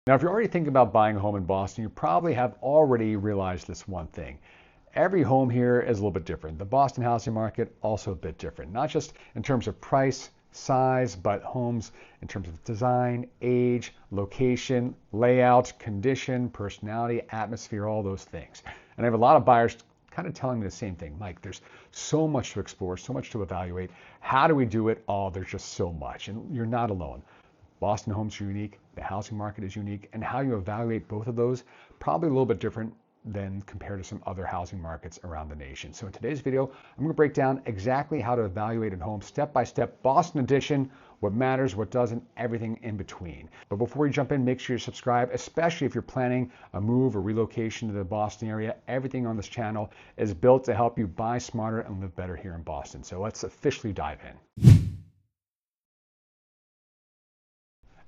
Now, if you're already thinking about buying a home in Boston, you probably have already realized this one thing. Every home here is a little bit different. The Boston housing market also a bit different, not just in terms of price, size, but homes in terms of design, age, location, layout, condition, personality, atmosphere, all those things. And I have a lot of buyers kind of telling me the same thing. Mike, there's so much to explore, so much to evaluate. How do we do it? Oh, there's just so much. And you're not alone. Boston homes are unique, the housing market is unique, and how you evaluate both of those probably a little bit different than compared to some other housing markets around the nation. So in today's video, I'm going to break down exactly how to evaluate a home step by step, Boston edition, what matters, what doesn't, everything in between. But before we jump in, make sure you subscribe, especially if you're planning a move or relocation to the Boston area. Everything on this channel is built to help you buy smarter and live better here in Boston. So let's officially dive in.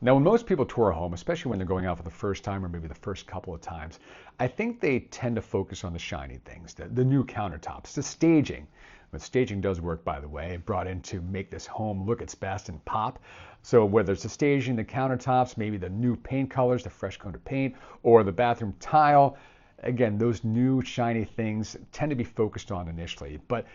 Now, when most people tour a home, especially when they're going out for the first time or maybe the first couple of times, I think they tend to focus on the shiny things, the new countertops, the staging. But staging does work, by the way, brought in to make this home look its best and pop. So whether it's the staging, the countertops, maybe the new paint colors, the fresh coat of paint, or the bathroom tile, again, those new shiny things tend to be focused on initially. But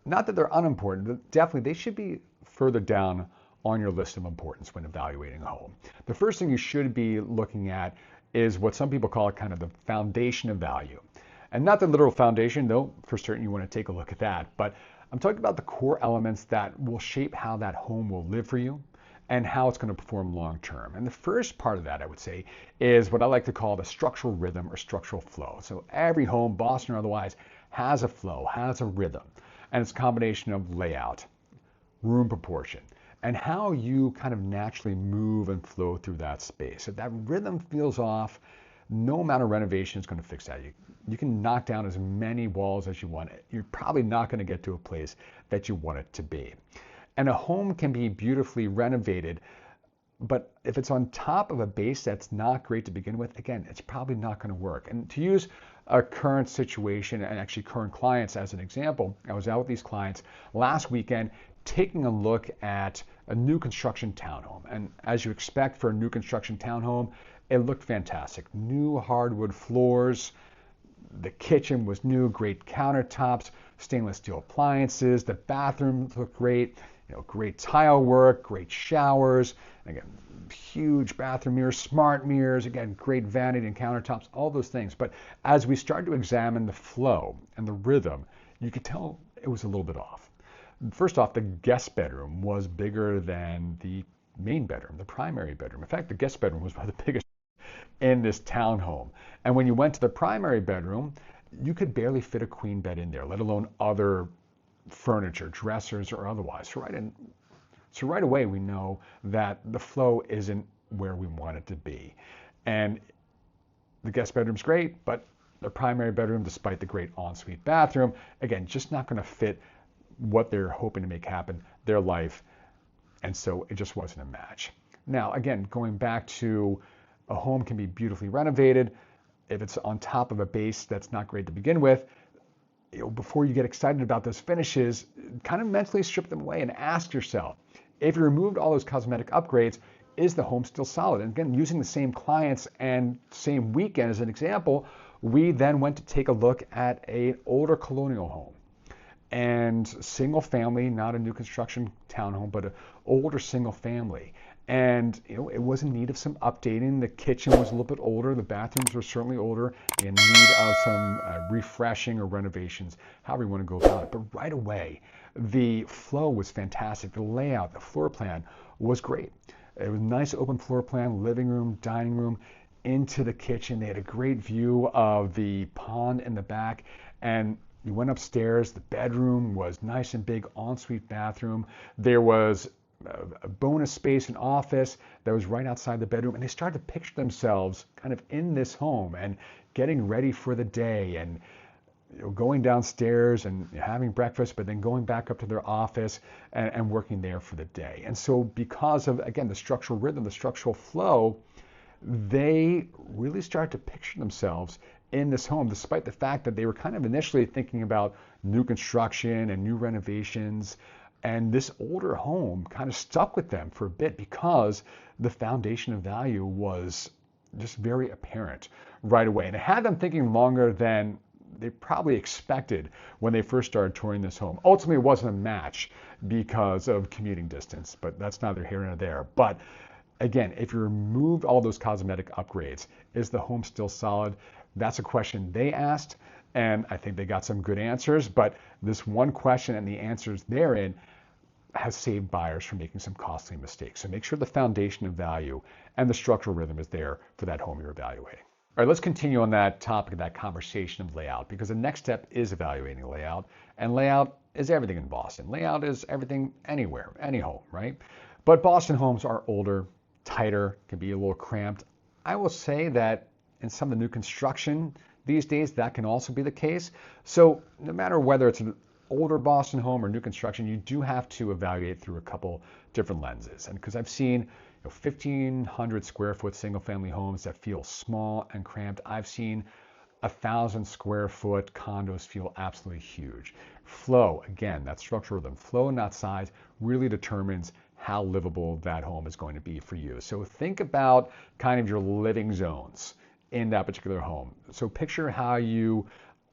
not that they're unimportant, but definitely they should be further down on your list of importance when evaluating a home. The first thing you should be looking at is what some people call kind of the foundation of value. And not the literal foundation, though for certain you want to take a look at that. But I'm talking about the core elements that will shape how that home will live for you and how it's going to perform long term. And the first part of that, I would say, is what I like to call the structural rhythm or structural flow. So every home, Boston or otherwise, has a flow, has a rhythm. And it's a combination of layout, room proportion, and how you kind of naturally move and flow through that space. If that rhythm feels off, no amount of renovation is going to fix that. You can knock down as many walls as you want. You're probably not going to get to a place that you want it to be. And a home can be beautifully renovated, but if it's on top of a base that's not great to begin with, again, it's probably not going to work. And to use a current situation and actually current clients as an example, I was out with these clients last weekend taking a look at a new construction townhome. And as you expect for a new construction townhome, it looked fantastic. New hardwood floors, the kitchen was new, great countertops, stainless steel appliances, the bathroom looked great, great tile work, great showers, again, huge bathroom mirrors, smart mirrors, again, great vanity and countertops, all those things. But as we started to examine the flow and the rhythm, you could tell it was a little bit off. First off, the guest bedroom was bigger than the main bedroom, the primary bedroom. In fact, the guest bedroom was one of the biggest in this townhome. And when you went to the primary bedroom, you could barely fit a queen bed in there, let alone other furniture, dressers or otherwise. So right away, we know that the flow isn't where we want it to be. And the guest bedroom's great, but the primary bedroom, despite the great ensuite bathroom, again, just not going to fit what they're hoping to make happen, their life, and so it just wasn't a match. Now, again, going back to a home can be beautifully renovated. If it's on top of a base that's not great to begin with, before you get excited about those finishes, kind of mentally strip them away and ask yourself, if you removed all those cosmetic upgrades, is the home still solid? And again, using the same clients and same weekend as an example, we then went to take a look at an older colonial home. And single family, not a new construction townhome, but an older single family. And it was in need of some updating. The kitchen was a little bit older. The bathrooms were certainly older, in need of some refreshing or renovations, however you want to go about it. But right away, the flow was fantastic. The layout, the floor plan was great. It was a nice open floor plan, living room, dining room, into the kitchen. They had a great view of the pond in the back. And you went upstairs, the bedroom was nice and big, ensuite bathroom. There was a bonus space, an office that was right outside the bedroom. And they started to picture themselves kind of in this home and getting ready for the day and going downstairs and having breakfast, but then going back up to their office and working there for the day. And so because of, again, the structural rhythm, the structural flow, they really started to picture themselves in this home, despite the fact that they were kind of initially thinking about new construction and new renovations. And this older home kind of stuck with them for a bit because the foundation of value was just very apparent right away. And it had them thinking longer than they probably expected when they first started touring this home. Ultimately, it wasn't a match because of commuting distance, but that's neither here nor there. But again, if you removed all those cosmetic upgrades, is the home still solid? That's a question they asked, and I think they got some good answers. But this one question and the answers therein has saved buyers from making some costly mistakes. So make sure the foundation of value and the structural rhythm is there for that home you're evaluating. All right, let's continue on that topic, that conversation of layout, because the next step is evaluating layout. And layout is everything in Boston. Layout is everything anywhere, any home, right? But Boston homes are older, tighter, can be a little cramped. I will say that in some of the new construction these days, that can also be the case. So no matter whether it's an older Boston home or new construction, you do have to evaluate through a couple different lenses. And because I've seen 1,500 square foot single family homes that feel small and cramped. I've seen 1,000 square foot condos feel absolutely huge. Flow, again, that structural rhythm, flow not size, really determines how livable that home is going to be for you. So think about kind of your living zones in that particular home. So picture how you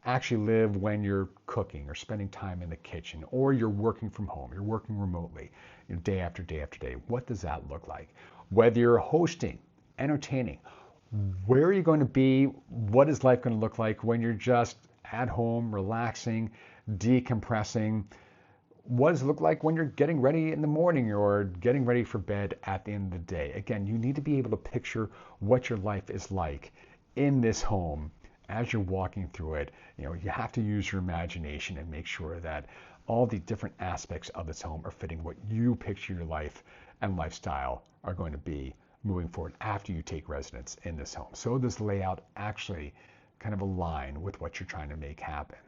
actually live when you're cooking or spending time in the kitchen, or you're working from home, you're working remotely, day after day after day. What does that look like? Whether you're hosting, entertaining, where are you going to be? What is life going to look like when you're just at home, relaxing, decompressing? What does it look like when you're getting ready in the morning or getting ready for bed at the end of the day? Again, you need to be able to picture what your life is like in this home as you're walking through it. You have to use your imagination and make sure that all the different aspects of this home are fitting what you picture your life and lifestyle are going to be moving forward after you take residence in this home. So does layout actually kind of align with what you're trying to make happen?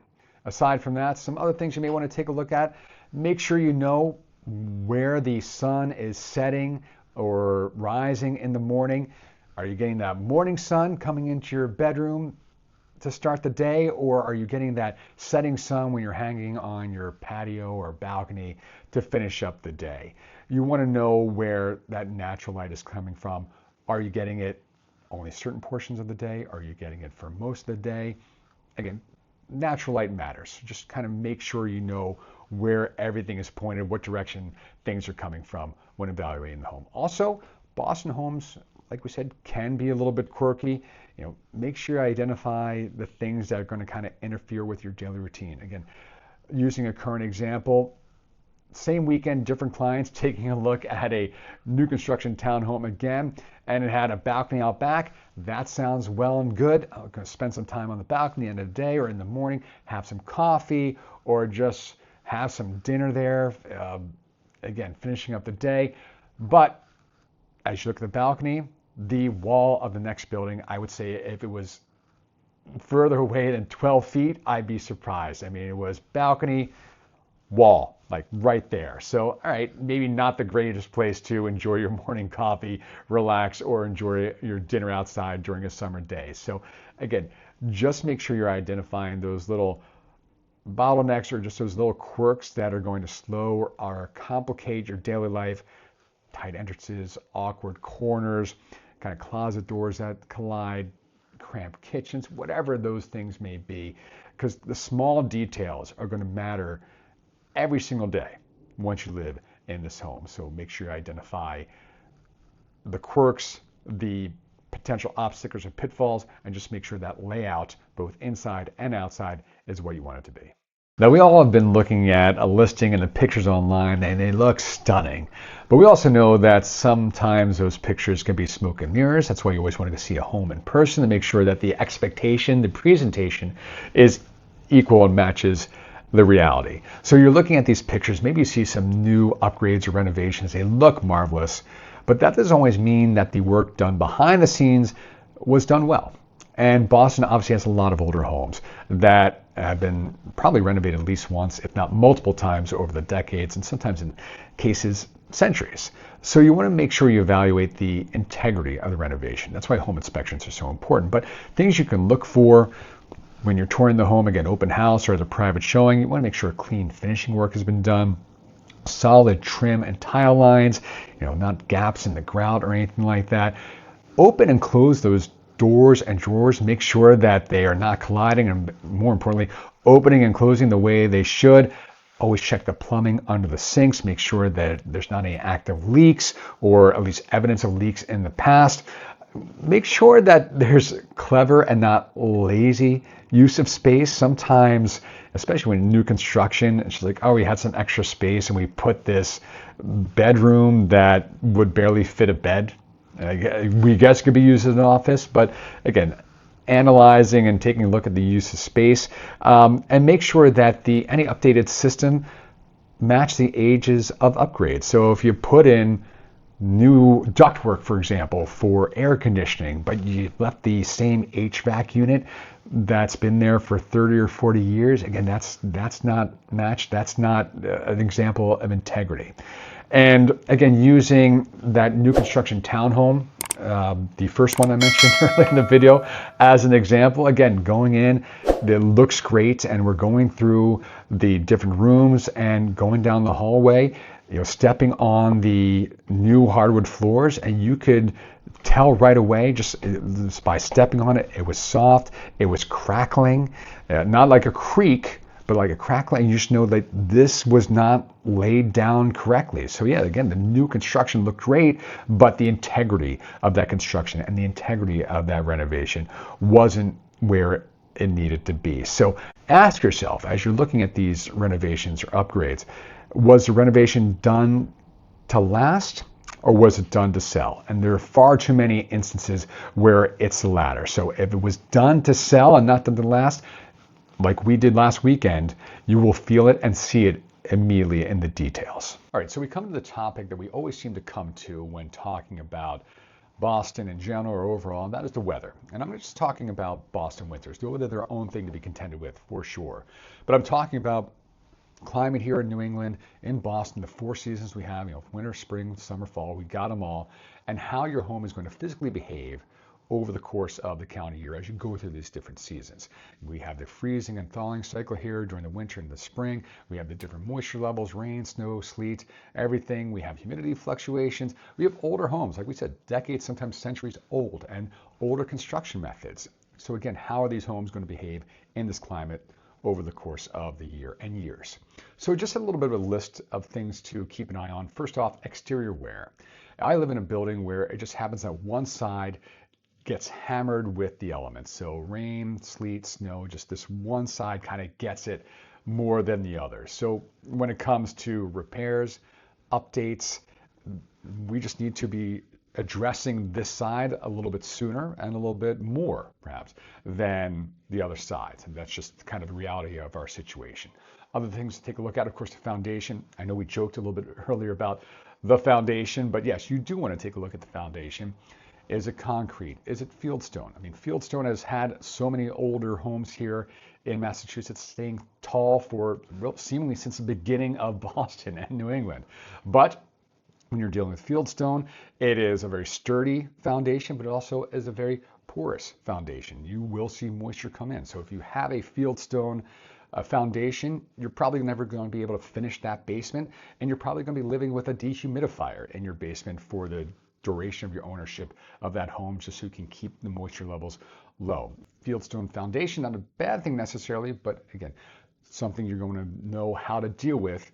Aside from that, some other things you may want to take a look at. Make sure you know where the sun is setting or rising in the morning. Are you getting that morning sun coming into your bedroom to start the day, or are you getting that setting sun when you're hanging on your patio or balcony to finish up the day? You want to know where that natural light is coming from. Are you getting it only certain portions of the day? Are you getting it for most of the day? Again, natural light matters. Just kind of make sure you know where everything is pointed, what direction things are coming from when evaluating the home. Also, Boston homes, like we said, can be a little bit quirky. Make sure you identify the things that are going to kind of interfere with your daily routine. Again, using a current example, same weekend, different clients taking a look at a new construction townhome again, and it had a balcony out back. That sounds well and good. I'm going to spend some time on the balcony at the end of the day or in the morning, have some coffee, or just have some dinner there. Again, finishing up the day. But as you look at the balcony, the wall of the next building, I would say if it was further away than 12 feet, I'd be surprised. I mean, it was balcony, wall, like right there. So, all right, maybe not the greatest place to enjoy your morning coffee, relax, or enjoy your dinner outside during a summer day. So again, just make sure you're identifying those little bottlenecks or just those little quirks that are going to slow or complicate your daily life. Tight entrances, awkward corners, kind of closet doors that collide, cramped kitchens, whatever those things may be, because the small details are going to matter every single day once you live in this home. So make sure you identify the quirks, the potential obstacles or pitfalls, and just make sure that layout, both inside and outside, is what you want it to be. Now, we all have been looking at a listing and the pictures online, and they look stunning. But we also know that sometimes those pictures can be smoke and mirrors. That's why you always want to see a home in person to make sure that the expectation, the presentation is equal and matches the reality. So you're looking at these pictures, maybe you see some new upgrades or renovations. They look marvelous, but that doesn't always mean that the work done behind the scenes was done well. And Boston obviously has a lot of older homes that have been probably renovated at least once, if not multiple times over the decades, and sometimes in cases, centuries. So you want to make sure you evaluate the integrity of the renovation. That's why home inspections are so important. But things you can look for when you're touring the home, again, open house or as a private showing, you want to make sure clean finishing work has been done, solid trim and tile lines, not gaps in the grout or anything like that. Open and close those doors and drawers. Make sure that they are not colliding, and more importantly, opening and closing the way they should. Always check the plumbing under the sinks. Make sure that there's not any active leaks or at least evidence of leaks in the past. Make sure that there's clever and not lazy use of space. Sometimes, especially when new construction, it's like, oh, we had some extra space and we put this bedroom that would barely fit a bed. We guess could be used as an office, but again, analyzing and taking a look at the use of space, and make sure that any updated system match the ages of upgrades. So if you put in new ductwork, for example, for air conditioning, but you left the same HVAC unit that's been there for 30 or 40 years, again, that's not matched. That's not an example of integrity. And again, using that new construction townhome, the first one I mentioned earlier in the video, as an example, again, going in, it looks great, and we're going through the different rooms and going down the hallway, stepping on the new hardwood floors, and you could tell right away just by stepping on it, it was soft, it was crackling, not like a creak, but like a crackling. You just know that this was not laid down correctly. So yeah, again, the new construction looked great, but the integrity of that construction and the integrity of that renovation wasn't where it needed to be. So ask yourself, as you're looking at these renovations or upgrades, was the renovation done to last, or was it done to sell? And there are far too many instances where it's the latter. So if it was done to sell and not done to last, like we did last weekend, you will feel it and see it immediately in the details. All right, so we come to the topic that we always seem to come to when talking about Boston in general or overall, and that is the weather. And I'm just talking about Boston winters. The weather, their own thing to be contended with, for sure. But I'm talking about climate here in New England, in Boston, the 4 seasons we have, winter, spring, summer, fall, we got them all, and how your home is going to physically behave over the course of the calendar year as you go through these different seasons. We have the freezing and thawing cycle here during the winter and the spring. We have the different moisture levels, rain, snow, sleet, everything. We have humidity fluctuations. We have older homes, like we said, decades, sometimes centuries old, and older construction methods. So again, how are these homes going to behave in this climate over the course of the year and years? So just a little bit of a list of things to keep an eye on. First off, exterior wear. I live in a building where it just happens that one side gets hammered with the elements. So rain, sleet, snow, just this one side kind of gets it more than the other. So when it comes to repairs, updates, we just need to be addressing this side a little bit sooner and a little bit more, perhaps, than the other sides. And that's just kind of the reality of our situation. Other things to take a look at, of course, the foundation. I know we joked a little bit earlier about the foundation, but yes, you do want to take a look at the foundation. Is it concrete? Is it fieldstone? I mean, fieldstone has had so many older homes here in Massachusetts staying tall for seemingly since the beginning of Boston and New England. But when you're dealing with fieldstone, it is a very sturdy foundation, but it also is a very porous foundation. You will see moisture come in. So if you have a fieldstone foundation, you're probably never going to be able to finish that basement, and you're probably going to be living with a dehumidifier in your basement for the duration of your ownership of that home, just so you can keep the moisture levels low. Fieldstone foundation, not a bad thing necessarily, but again, something you're going to know how to deal with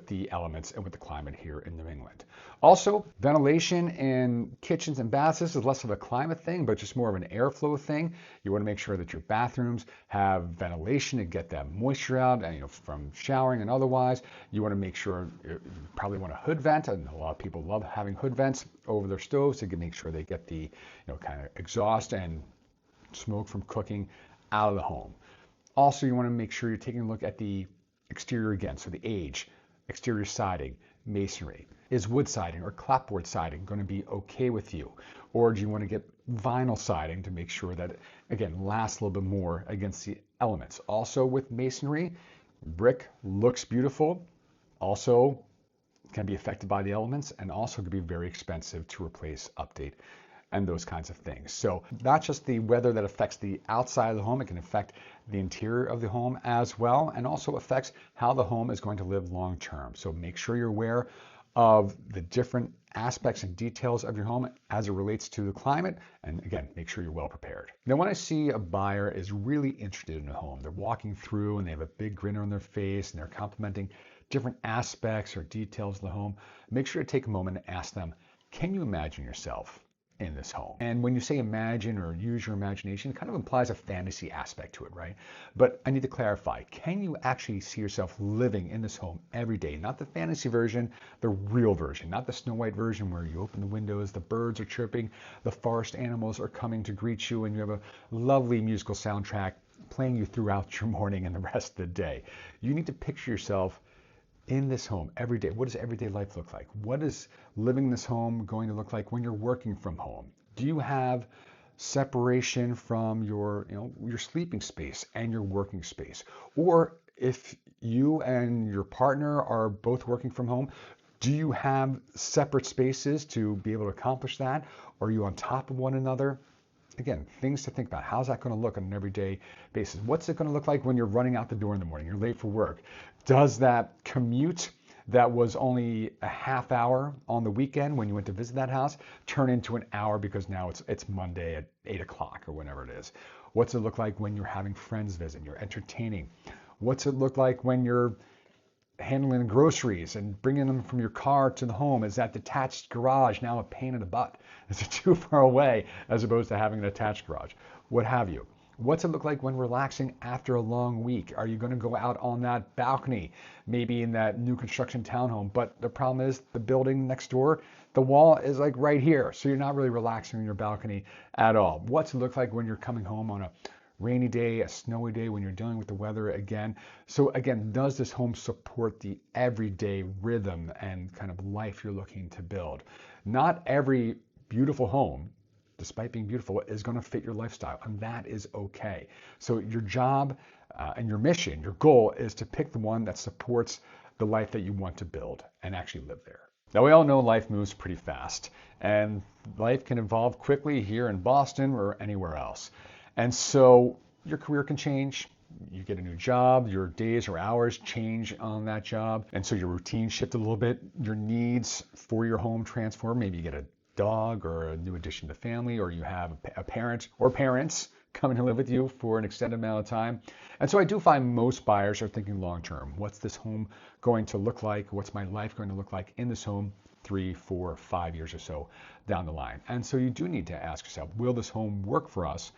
the elements and with the climate here in New England. Also, ventilation in kitchens and baths. This is less of a climate thing, but just more of an airflow thing. You want to make sure that your bathrooms have ventilation to get that moisture out, and from showering and otherwise. You want to make sure you probably want a hood vent, and a lot of people love having hood vents over their stoves to make sure they get the kind of exhaust and smoke from cooking out of the home. Also, you want to make sure you're taking a look at the exterior again, so the age. Exterior siding, masonry. Is wood siding or clapboard siding going to be okay with you? Or do you want to get vinyl siding to make sure that, again, lasts a little bit more against the elements? Also with masonry, brick looks beautiful, also can be affected by the elements, and also can be very expensive to replace, update, and those kinds of things. So not just the weather that affects the outside of the home, it can affect the interior of the home as well, and also affects how the home is going to live long term. So make sure you're aware of the different aspects and details of your home as it relates to the climate. And again, make sure you're well prepared. Now, when I see a buyer is really interested in a home, they're walking through and they have a big grin on their face and they're complimenting different aspects or details of the home, make sure to take a moment and ask them, can you imagine yourself in this home? And when you say imagine or use your imagination, it kind of implies a fantasy aspect to it, right? But I need to clarify, can you actually see yourself living in this home every day? Not the fantasy version, the real version, not the Snow White version where you open the windows, the birds are chirping, the forest animals are coming to greet you, and you have a lovely musical soundtrack playing you throughout your morning and the rest of the day. You need to picture yourself in this home every day. What does everyday life look like? What is living in this home going to look like when you're working from home? Do you have separation from your sleeping space and your working space? Or if you and your partner are both working from home, do you have separate spaces to be able to accomplish that? Are you on top of one another? Again, things to think about. How's that going to look on an everyday basis? What's it going to look like when you're running out the door in the morning? You're late for work. Does that commute that was only a half hour on the weekend when you went to visit that house turn into an hour because now it's Monday at 8 o'clock or whenever it is? What's it look like when you're having friends visit, you're entertaining? What's it look like when you're handling groceries and bringing them from your car to the home? Is that detached garage now a pain in the butt? Is it too far away as opposed to having an attached garage? What have you? What's it look like when relaxing after a long week? Are you going to go out on that balcony, maybe in that new construction townhome? But the problem is the building next door, the wall is like right here. So you're not really relaxing on your balcony at all. What's it look like when you're coming home on a rainy day, a snowy day, when you're dealing with the weather again? So again, does this home support the everyday rhythm and kind of life you're looking to build? Not every beautiful home, despite being beautiful, is going to fit your lifestyle, and that is okay. So your job and your mission, your goal is to pick the one that supports the life that you want to build and actually live there. Now, we all know life moves pretty fast, and life can evolve quickly here in Boston or anywhere else. And so your career can change. You get a new job, your days or hours change on that job, and so your routine shift a little bit. Your needs for your home transform. Maybe you get a dog or a new addition to the family, or you have a parent or parents coming to live with you for an extended amount of time. And so I do find most buyers are thinking long term. What's this home going to look like? What's my life going to look like in this home 3, 4, 5 years or so down the line? And so you do need to ask yourself, will this home work for us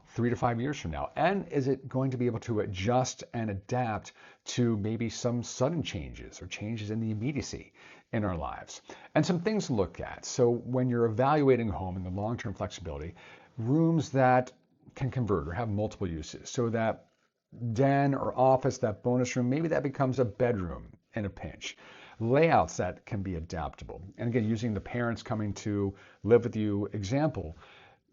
3 to 5 years from now? And is it going to be able to adjust and adapt to maybe some sudden changes or changes in the immediacy in our lives? And some things to look at. So when you're evaluating a home and the long-term flexibility, rooms that can convert or have multiple uses. So that den or office, that bonus room, maybe that becomes a bedroom in a pinch. Layouts that can be adaptable. And again, using the parents coming to live with you example,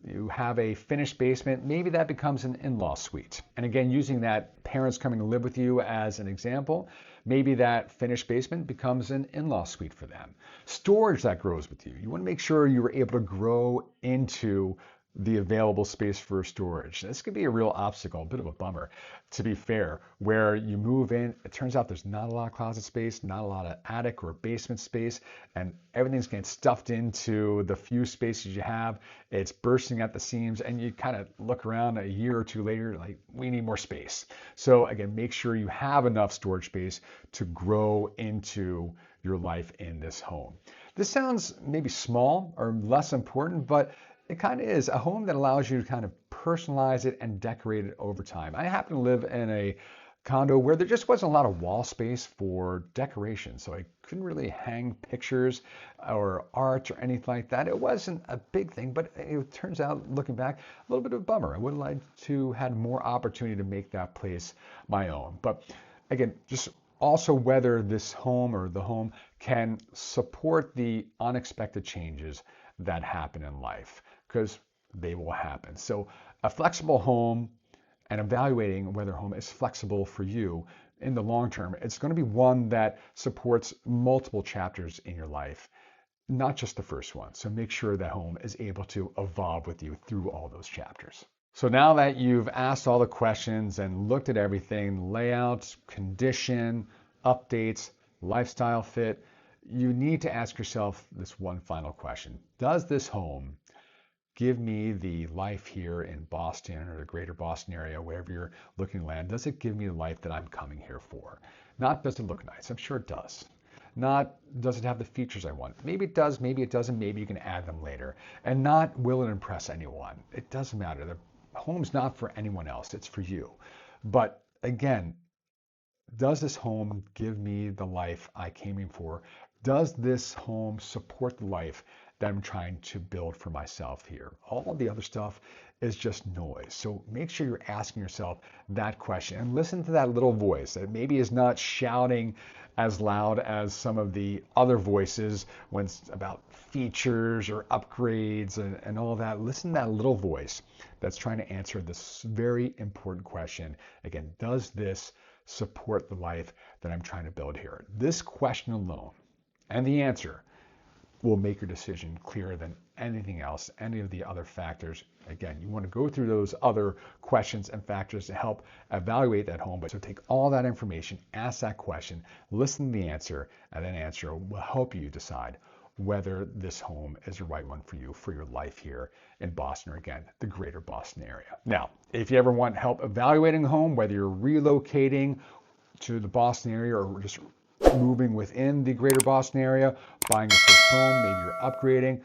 you have a finished basement, maybe that becomes an in-law suite. And again, using that parents coming to live with you as an example, maybe that finished basement becomes an in-law suite for them. Storage that grows with you. You want to make sure you are able to grow into the available space for storage. This could be a real obstacle, a bit of a bummer, to be fair, where you move in, it turns out there's not a lot of closet space, not a lot of attic or basement space, and everything's getting stuffed into the few spaces you have. It's bursting at the seams, and you kind of look around a year or two later, like, we need more space. So again, make sure you have enough storage space to grow into your life in this home. This sounds maybe small or less important, but it kind of is a home that allows you to kind of personalize it and decorate it over time. I happen to live in a condo where there just wasn't a lot of wall space for decoration, so I couldn't really hang pictures or art or anything like that. It wasn't a big thing, but it turns out, looking back, a little bit of a bummer. I would have liked to had more opportunity to make that place my own. But again, just also whether this home or the home can support the unexpected changes that happen in life, because they will happen. So a flexible home and evaluating whether a home is flexible for you in the long term, it's going to be one that supports multiple chapters in your life, not just the first one. So make sure that home is able to evolve with you through all those chapters. So now that you've asked all the questions and looked at everything, layouts, condition, updates, lifestyle fit, you need to ask yourself this one final question. Does this home give me the life here in Boston or the greater Boston area, wherever you're looking to land? Does it give me the life that I'm coming here for? Not does it look nice? I'm sure it does. Not does it have the features I want? Maybe it does, maybe it doesn't, maybe you can add them later. And not will it impress anyone? It doesn't matter. The home's not for anyone else, it's for you. But again, does this home give me the life I came in for? Does this home support the life that I'm trying to build for myself here? All of the other stuff is just noise. So make sure you're asking yourself that question and listen to that little voice that maybe is not shouting as loud as some of the other voices when it's about features or upgrades and all that. Listen to that little voice that's trying to answer this very important question. Again, does this support the life that I'm trying to build here? This question alone and the answer will make your decision clearer than anything else, any of the other factors. Again, you want to go through those other questions and factors to help evaluate that home. But so take all that information, ask that question, listen to the answer, and that answer will help you decide whether this home is the right one for you for your life here in Boston, or again, the greater Boston area. Now, if you ever want help evaluating a home, whether you're relocating to the Boston area or just moving within the greater Boston area, buying your first home, maybe you're upgrading,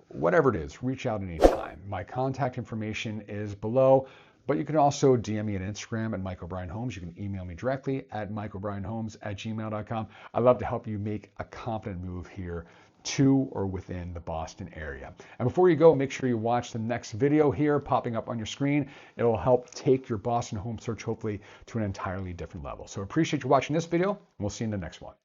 whatever it is, reach out anytime. My contact information is below, but you can also DM me on Instagram at Mike O'Brien Homes. You can email me directly at mikeobrienhomes@gmail.com. I'd love to help you make a confident move here to or within the Boston area. And before you go, make sure you watch the next video here popping up on your screen. It will help take your Boston home search hopefully to an entirely different level. So appreciate you watching this video, and we'll see you in the next one.